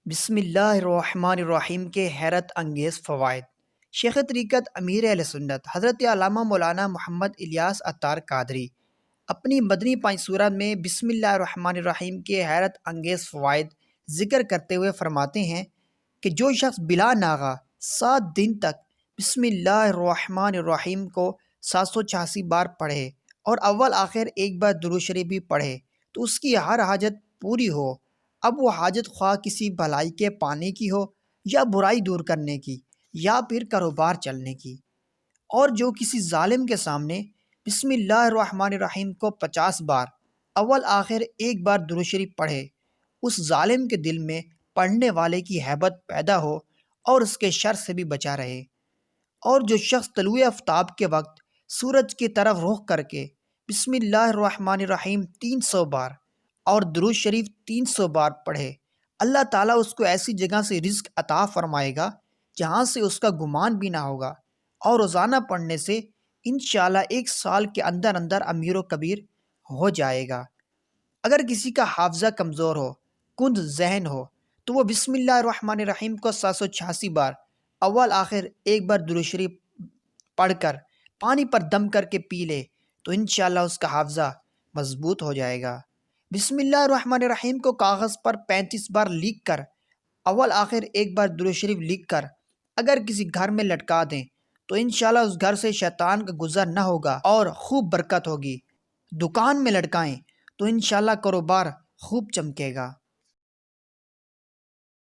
بسم اللہ الرحمن الرحیم کے حیرت انگیز فوائد۔ شیخ طریقت امیر اہل سنت حضرت علامہ مولانا محمد الیاس عطار قادری اپنی مدنی پانچ سورت میں بسم اللہ الرحمن الرحیم کے حیرت انگیز فوائد ذکر کرتے ہوئے فرماتے ہیں کہ جو شخص بلا ناغہ 7 دن تک بسم اللہ الرحمن الرحیم کو 786 بار پڑھے اور اول آخر ایک بار درود شریف بھی پڑھے تو اس کی ہر حاجت پوری ہو، اب وہ حاجت خواہ کسی بھلائی کے پانے کی ہو یا برائی دور کرنے کی یا پھر کاروبار چلنے کی۔ اور جو کسی ظالم کے سامنے بسم اللہ الرحمن الرحیم کو 50 بار اول آخر ایک بار درود شریف پڑھے، اس ظالم کے دل میں پڑھنے والے کی ہیبت پیدا ہو اور اس کے شر سے بھی بچا رہے۔ اور جو شخص طلوع آفتاب کے وقت سورج کی طرف رخ کر کے بسم اللہ الرحمن الرحیم 300 بار اور درود شریف 300 بار پڑھے، اللہ تعالیٰ اس کو ایسی جگہ سے رزق عطا فرمائے گا جہاں سے اس کا گمان بھی نہ ہوگا، اور روزانہ پڑھنے سے انشاءاللہ 1 سال کے اندر اندر امیر و کبیر ہو جائے گا۔ اگر کسی کا حافظہ کمزور ہو، کند ذہن ہو، تو وہ بسم اللہ الرحمن الرحیم کو 786 بار اول آخر ایک بار درود شریف پڑھ کر پانی پر دم کر کے پی لے تو انشاءاللہ اس کا حافظہ مضبوط ہو جائے گا۔ بسم اللہ الرحمن الرحیم کو کاغذ پر 35 بار لکھ کر اول آخر ایک بار درود شریف لکھ کر اگر کسی گھر میں لٹکا دیں تو انشاءاللہ اس گھر سے شیطان کا گزر نہ ہوگا اور خوب برکت ہوگی۔ دکان میں لٹکائیں تو انشاءاللہ کاروبار خوب چمکے گا۔